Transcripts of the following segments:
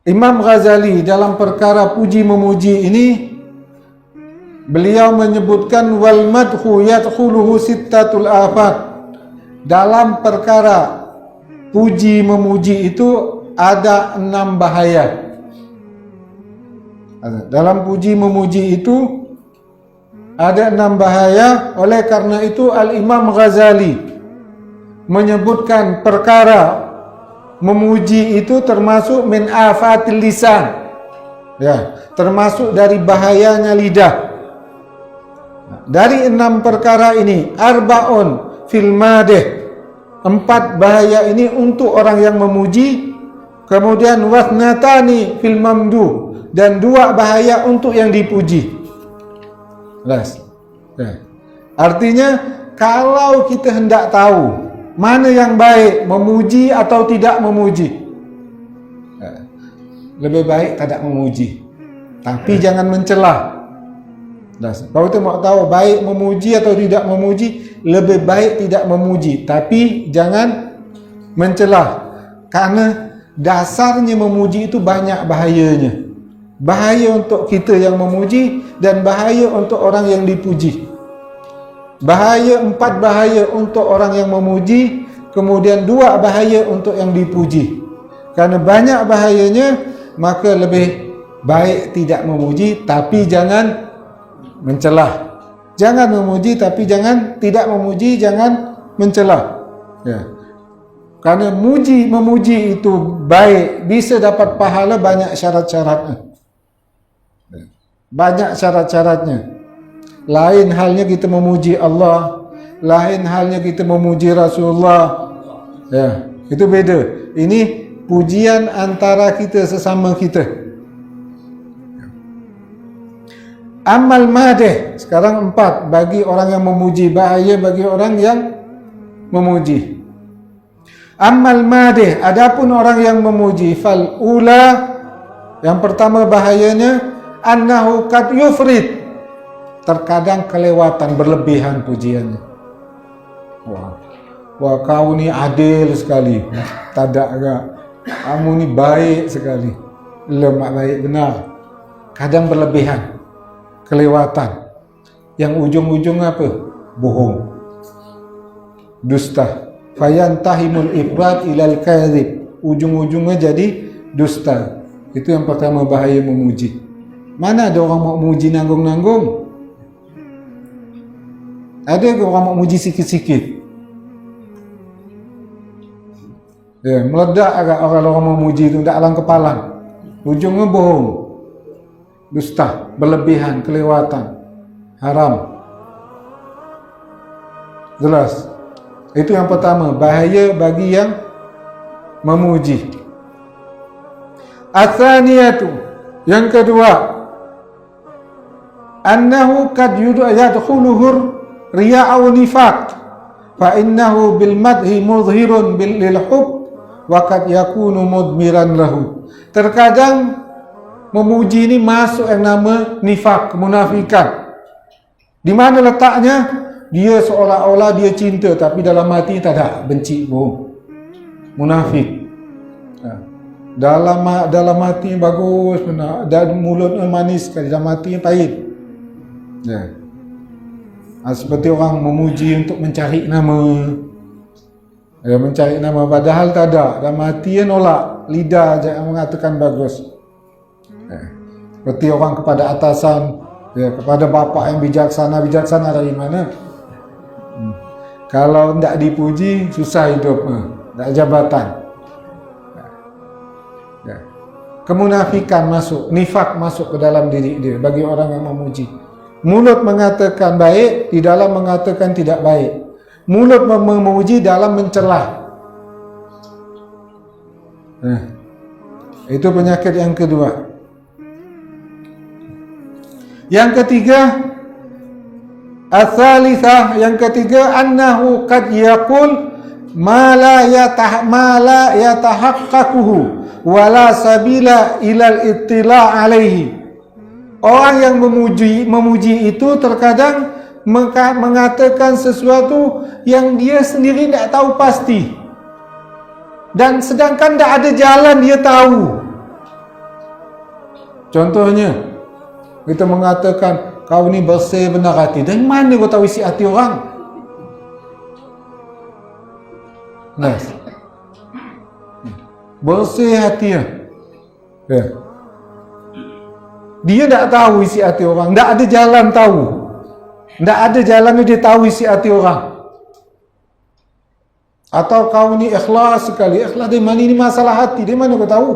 Imam Ghazali dalam perkara puji memuji ini, beliau menyebutkan wal madhu yadkhuluhu sittatul afat. Dalam perkara puji memuji itu ada 6 bahaya. Dalam puji memuji itu ada 6 bahaya. Oleh karena itu Al-Imam Ghazali menyebutkan perkara memuji itu termasuk min afatil lisan, ya, termasuk dari bahayanya lidah. Dari 6 perkara ini, arbaun fil madih, 4 bahaya ini untuk orang yang memuji. Kemudian wasnatani fil mamdu, dan 2 bahaya untuk yang dipuji. Jelas. Ya. Artinya kalau kita hendak tahu mana yang baik, memuji atau tidak memuji, lebih baik tidak memuji, tapi jangan mencelah. Kalau kita mau tahu baik memuji atau tidak memuji, lebih baik tidak memuji, tapi jangan mencelah. Karena dasarnya memuji itu banyak bahayanya. Bahaya untuk kita yang memuji dan bahaya untuk orang yang dipuji. Bahaya, 4 bahaya untuk orang yang memuji, kemudian 2 bahaya untuk yang dipuji. Karena banyak bahayanya, maka lebih baik tidak memuji, tapi jangan mencelah. Jangan memuji, tapi jangan tidak memuji, jangan mencelah. Ya. Karena memuji itu baik, bisa dapat pahala, banyak syarat-syaratnya. Banyak syarat-syaratnya. Lain halnya kita memuji Allah, lain halnya kita memuji Rasulullah. Ya, itu beda. Ini pujian antara kita sesama kita. Amal madih, sekarang 4 bagi orang yang memuji, bahaya bagi orang yang memuji. Amal madih, adapun orang yang memuji, fal ula, yang pertama bahayanya annahu qad yufrid, terkadang kelewatan, berlebihan pujiannya. Wah, kau ni adil sekali, tadak agak, kamu ni baik sekali, lemak baik benar. Kadang berlebihan, kelewatan, yang ujung-ujung apa? Bohong, dusta. Fayantahimul ifrat ilal kadhib, ujung-ujungnya jadi dusta. Itu yang pertama bahaya memuji. Mana ada orang mau memuji nanggung-nanggung? Ada ke orang mau muji sikit-sikit? Ya, meledak agak orang memuji itu, tak alang kepalang. Ujungnya bohong, dusta, berlebihan, kelewatan, haram. Jelas. Itu yang pertama, bahaya bagi yang memuji. Atsaniyatu, yang kedua, annahu qad yadkhuluhu riya'u nifaq, fa innahu bil madhi mudhhirun lil hub wa qad yakunu mudmiran lahu. Terkadang memuji ini masuk yang nama nifaq, kemunafikan. Di mana letaknya? Dia seolah-olah dia cinta, tapi dalam hati tak ada, benci, bohong, munafik. Dalam hati bagus benar, dan mulutnya manis sekali, dalam hati pahit. Ya. Seperti orang memuji untuk mencari nama, ya, mencari nama, padahal tak ada, dalam hati nolak, lidah aja yang mengatakan bagus. Ya. Seperti orang kepada atasan, ya, kepada bapak yang bijaksana dari mana? Kalau tidak dipuji, susah hidup, tidak jabatan. Ya. Kemunafikan masuk, nifak masuk ke dalam diri dia bagi orang yang memuji. Mulut mengatakan baik, di dalam mengatakan tidak baik. Mulut memuji, dalam mencelah. Nah, itu penyakit yang kedua. Yang ketiga, ats-tsalitsah, yang ketiga, annahu qad yaqul ma la yatahaqqaquhu wa la sabila ilal ittila' alaihi. Orang yang memuji itu terkadang mengatakan sesuatu yang dia sendiri tidak tahu pasti, dan sedangkan tidak ada jalan dia tahu. Contohnya, kita mengatakan kau ni bersih benar hati. Dari mana kau tahu isi hati orang? Nah, bersih hatinya. Ya. Dia tak tahu isi hati orang. Tak ada jalan tahu. Tak ada jalan dia tahu isi hati orang. Atau kau ni ikhlas sekali. Ikhlas dari mana? Ini masalah hati. Dari mana kau tahu?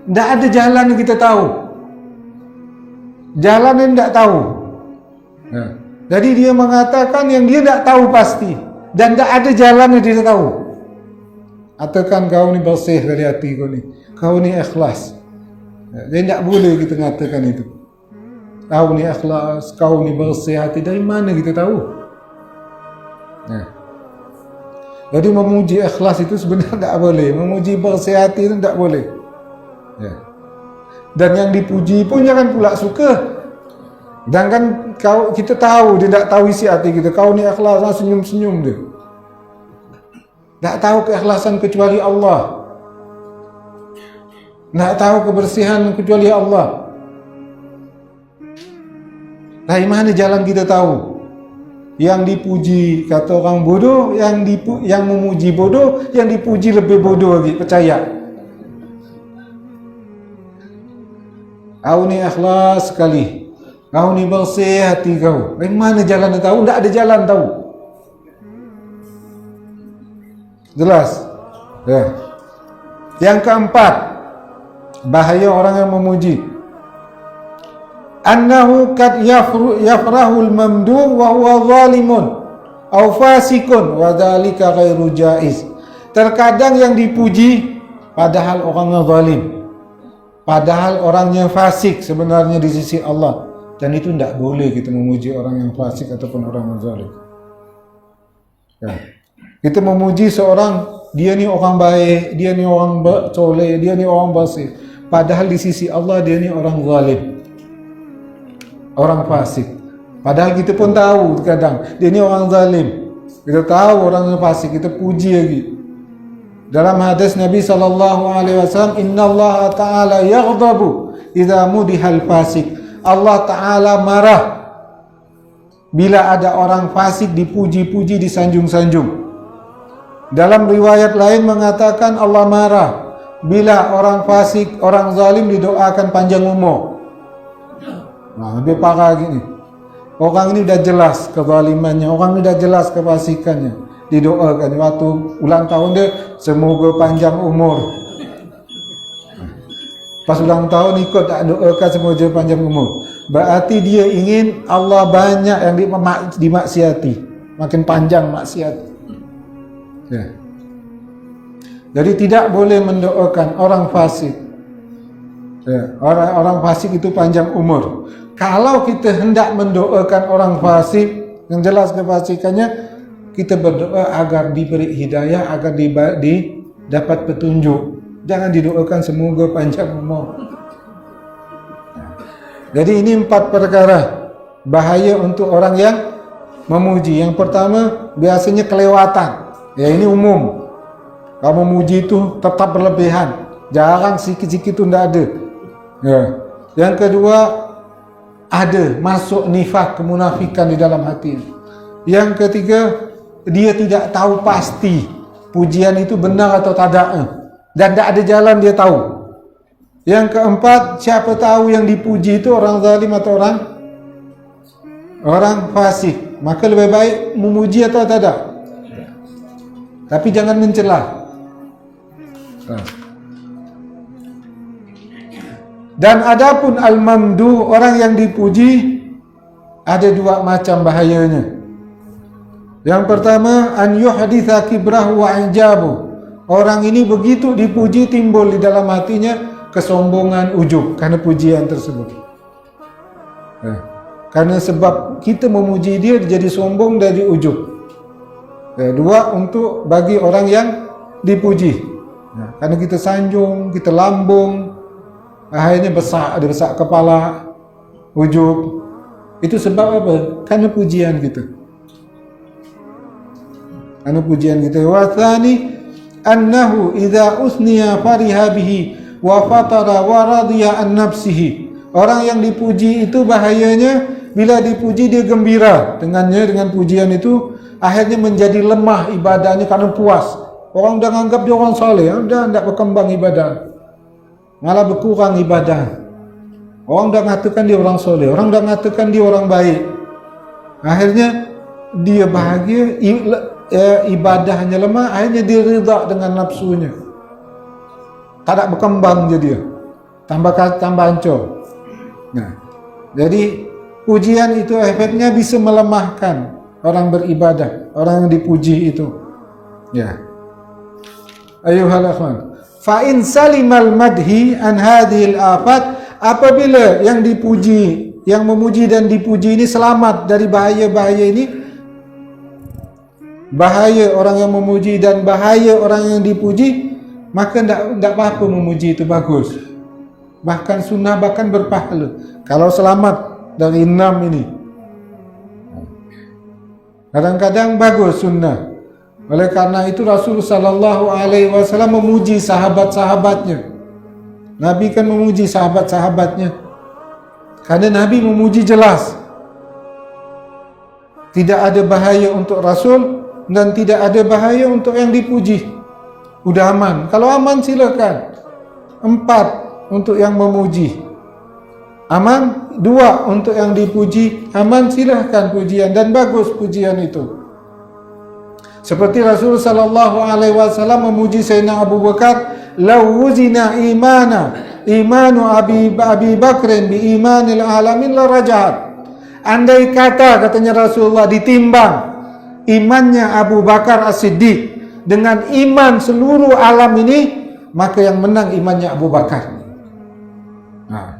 Tak ada jalan yang kita tahu. Jalan yang tak tahu. Ya. Jadi dia mengatakan yang dia tak tahu pasti. Dan tak ada jalan yang dia tahu. Katakan kau ni bersih dari hati kau ni. Kau ni ikhlas. Jadi tak boleh kita mengatakan itu. Kau ni ikhlas, kau ni bersih hati. Dari mana kita tahu? Ya. Jadi memuji ikhlas itu sebenarnya tak boleh. Memuji bersih hati itu tak boleh. Ya. Dan yang dipuji pun jangan pula suka. Sedangkan kita tahu dia tak tahu isi hati kita. Kau ni ikhlas, senyum-senyum dia. Tak tahu keikhlasan kecuali Allah. Tak tahu kebersihan kecuali Allah. Dari mana jalan kita tahu? Yang dipuji kata orang bodoh, yang memuji bodoh, yang dipuji lebih bodoh lagi, percaya. Kau ni ikhlas sekali. Kau ni bersih hati kau. Dari mana jalan tahu? Tak ada jalan tahu. Jelas? Ya. Yang keempat, bahaya orang yang memuji. Annahu kad yafrahul mamduh wa huwa zalimun aw fasikun wa dzalika ghairu jaiz. Terkadang yang dipuji padahal orangnya zalim. Padahal orangnya fasik sebenarnya di sisi Allah. Dan itu tidak boleh kita memuji orang yang fasik ataupun orang yang zalim. Ya. Kita memuji seorang, dia ni orang baik, dia ni orang soleh, dia ni orang bersih. Padahal di sisi Allah dia ni orang zalim, orang fasik. Padahal kita pun tahu kadang dia ni orang zalim. Kita tahu orang yang fasik, kita puji lagi. Dalam hadis Nabi SAW, Inna Allah Ta'ala yaghdabu idza mudihal fasik. Allah Ta'ala marah bila ada orang fasik dipuji-puji, disanjung-sanjung. Dalam riwayat lain mengatakan Allah marah bila orang fasik, orang zalim didoakan panjang umur. Nah, lebih parah gini. Orang ini dah jelas kezalimannya, orang ini dah jelas kefasikannya. Didoakan waktu ulang tahun dia, semoga panjang umur. Pas ulang tahun ikut tak doakan semoga panjang umur. Berarti dia ingin Allah banyak yang dimaksiati, makin panjang maksiat. Ya. Jadi tidak boleh mendoakan orang fasik. Ya, orang fasik itu panjang umur. Kalau kita hendak mendoakan orang fasik yang jelas kefasikannya, kita berdoa agar diberi hidayah, agar dapat petunjuk. Jangan didoakan semoga panjang umur. Jadi ini 4 perkara bahaya untuk orang yang memuji. Yang pertama, biasanya kelewatan. Ya, ini umum. Kalau memuji itu tetap berlebihan. Jarang sikit-sikit itu tidak ada. Ya. Yang kedua, ada masuk nifak, kemunafikan di dalam hati. Yang ketiga, dia tidak tahu pasti pujian itu benar atau tidak. Dan tidak ada jalan dia tahu. Yang keempat, siapa tahu yang dipuji itu orang zalim atau orang fasik. Maka lebih baik memuji atau tidak. Tapi jangan mencela. Dan adapun al-mamdu, orang yang dipuji, ada 2 macam bahayanya. Yang pertama, an yuhditha kibrahu wa ijabu. Orang ini begitu dipuji timbul di dalam hatinya kesombongan, ujub karena pujian tersebut. Karena sebab kita memuji dia jadi sombong dari ujub. 2 untuk bagi orang yang dipuji. Karena kita sanjung, kita lambung, akhirnya besar kepala, ujub. Itu sebab apa? Karena pujian kita. Wa tsani annahu idza usniya fariha bihi wa fatara wa radiya an nafsihi. Orang yang dipuji itu bahayanya bila dipuji dia gembira dengannya, dengan pujian itu akhirnya menjadi lemah ibadahnya karena puas. Orang dah anggap dia orang soleh, dah tidak berkembang ibadah, malah berkurang ibadah. Orang dah mengatakan dia orang soleh, orang dah mengatakan dia orang baik. Akhirnya dia bahagia, ibadahnya lemah, akhirnya dia rida dengan nafsunya. Tak ada berkembang je dia, tambah hancur. Nah, jadi pujian itu efeknya bisa melemahkan orang beribadah, orang yang dipuji itu. Ya. Ayuhal akhwan, fa in salimal madhi an hadhil afat, apabila yang dipuji, yang memuji dan dipuji ini selamat dari bahaya-bahaya ini, bahaya orang yang memuji dan bahaya orang yang dipuji, maka tidak apa-apa memuji itu bagus. Bahkan sunnah, bahkan berpahala kalau selamat dari 6 ini. Kadang-kadang bagus sunnah. Oleh karena itu Rasulullah sallallahu alaihi wasallam memuji sahabat-sahabatnya. Nabi kan memuji sahabat-sahabatnya. Karena Nabi memuji jelas. Tidak ada bahaya untuk Rasul dan tidak ada bahaya untuk yang dipuji. Udah aman. Kalau aman silakan. 4 untuk yang memuji. Aman. 2 untuk yang dipuji. Aman, silakan pujian dan bagus pujian itu. Seperti Rasul sallallahu alaihi wasallam memuji Sayyidina Abu Bakar, "Law wuzina imanu Abi Bakrin bi imanil alamin la rajahat." Andai kata, katanya Rasulullah, ditimbang imannya Abu Bakar As-Siddiq dengan iman seluruh alam ini, maka yang menang imannya Abu Bakar. Nah,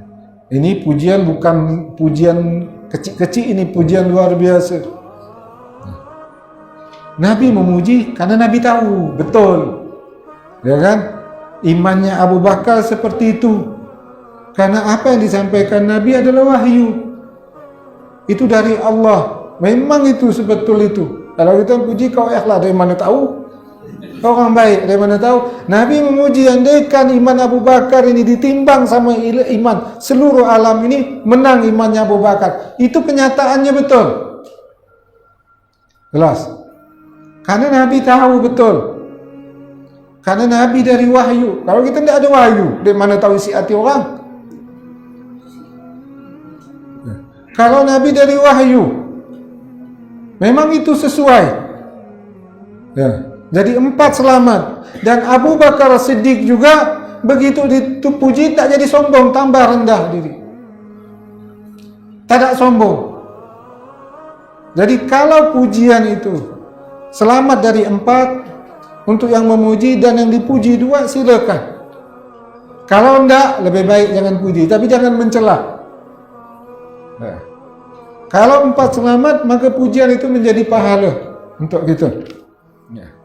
ini pujian bukan pujian kecil-kecil, ini pujian luar biasa. Nabi memuji karena Nabi tahu betul, ya kan, imannya Abu Bakar seperti itu. Karena apa yang disampaikan Nabi adalah wahyu, itu dari Allah. Memang itu sebetul itu. Kalau kita puji, kau ikhlas, dari mana tahu? Kau orang baik, dari mana tahu? Nabi memuji, andaikan iman Abu Bakar ini ditimbang sama iman seluruh alam ini, menang imannya Abu Bakar. Itu kenyataannya betul. Jelas. Karena Nabi tahu betul. Karena Nabi dari wahyu. Kalau kita tidak ada wahyu, dari mana tahu isi hati orang? Kalau Nabi dari wahyu, memang itu sesuai. Ya. Jadi 4 selamat. Dan Abu Bakar Siddiq juga begitu dipuji tak jadi sombong, tambah rendah diri. Tak sombong. Jadi kalau pujian itu selamat dari 4, untuk yang memuji dan yang dipuji 2, silakan. Kalau enggak, lebih baik jangan puji, tapi jangan mencela. Nah, kalau 4 selamat, maka pujian itu menjadi pahala untuk kita. Ya.